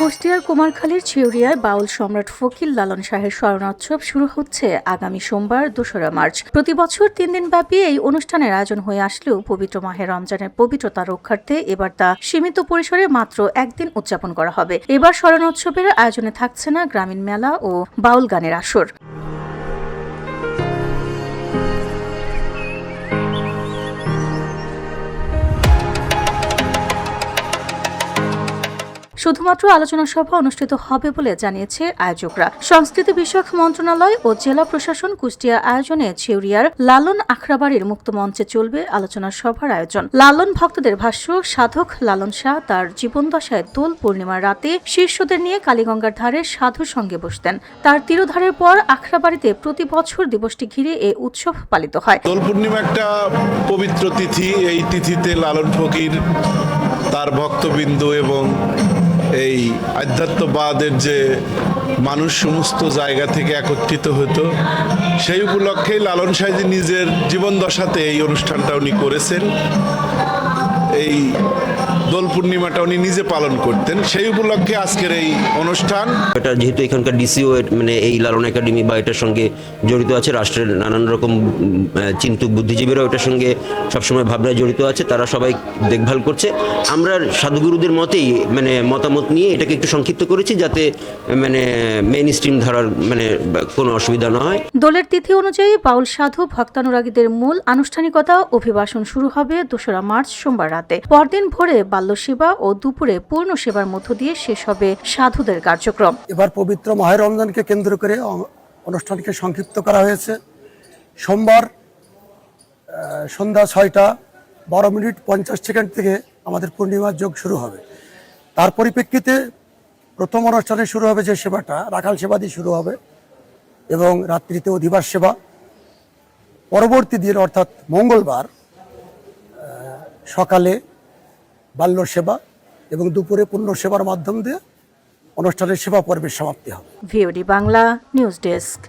কুষ্টিয়ার কুমারখালীর ছিউরিয়ায় বাউল সম্রাট ফকির লালন শাহের স্মরণোৎসব শুরু হচ্ছে আগামী সোমবার ২রা মার্চ। প্রতি বছর ৩ দিনব্যাপী এই অনুষ্ঠানের আয়োজন হয়ে আসলেও পবিত্র মাহে রমজানের পবিত্রতা রক্ষার্থে এবার তা সীমিত পরিসরে মাত্র একদিন উদযাপন করা হবে। এবার স্মরণোৎসবের আয়োজনে থাকছে না গ্রামীণ মেলা ও বাউল গানের আসর। শুধুমাত্র আলোচনা সভা অনুষ্ঠিত হবে বলে জানিয়েছে আয়োজকরা। সংস্কৃতি বিষয়ক মন্ত্রণালয় ও জেলা প্রশাসন কুষ্টিয়া আয়োজনে ছিউরিয়ার লালন আখড়াবাড়ির মুক্ত মঞ্চে চলবে আলোচনা সভার আয়োজন। লালন ভক্তদের ভাষ্য, সাধক লালন শাহ তার জীবনদশায় দোল পূর্ণিমার রাতে শিষ্যদের নিয়ে কালীগঙ্গার ধারে সাধুর সঙ্গে বসতেন। তার তিরোধারের পর আখড়াবাড়িতে প্রতি বছর দিবসটি ঘিরে এ উৎসব পালিত হয়। দোল পূর্ণিমা একটা পবিত্র তিথি। এই তিথিতে লালন ফকির, তার ভক্তবৃন্দ এবং এই আধ্যাত্মবাদের যে মানুষ সমস্ত জায়গা থেকে একত্রিত হতো, সেই উপলক্ষেই লালন সাহেজি নিজের জীবন দশাতে এই অনুষ্ঠানটা উনি করেছেন। এই দোল পূর্ণিমাটা উনি নিজে পালন করতেন, সেই উপলক্ষে আজকের এই অনুষ্ঠান। এটা যেহেতু এখানকার ডিসিও মানে এই লালন একাডেমি বা এটার সঙ্গে জড়িত আছে, রাষ্ট্রের নানান রকম চিন্তুক বুদ্ধিজীবীরাও এটার সঙ্গে সবসময় ভাবনায় জড়িত আছে, তারা সবাই দেখভাল করছে। আমরা সাধুগুরুদের মতেই মানে মতামত নিয়ে এটাকে একটু সংক্ষিপ্ত করেছি, যাতে মানে মেইন স্ট্রিম ধরার মানে কোনো অসুবিধা না হয়। দোলের তিথি অনুযায়ী বাউল সাধু ভক্তানুরাগীদের মূল আনুষ্ঠানিকতা অভিবাসন শুরু হবে ২রা মার্চ সোমবার রাতে। পরদিন ভোরে বাল্যসেবা ও দুপুরে পূর্ণ সেবার মধ্য দিয়ে শেষ হবে সাধুদের কার্যক্রম। এবার পবিত্র মাহে রমজানকে কেন্দ্র করে অনুষ্ঠানকে সংক্ষিপ্ত করা হয়েছে। সোমবার সন্ধ্যা 6:12:50 থেকে আমাদের পূর্ণিমার যোগ শুরু হবে। তার পরিপ্রেক্ষিতে প্রথম অনুষ্ঠানে শুরু হবে যে সেবাটা, রাখাল সেবা দিয়ে শুরু হবে এবং রাত্রিতে অধিবাস সেবা। পরবর্তী দিন অর্থাৎ মঙ্গলবার সকালে বাল্য সেবা এবং দুপুরে পূর্ণ সেবার মাধ্যম দিয়ে অনুষ্ঠানের সেবা পর্বের সমাপ্তি হবে। VOD Bangla news desk.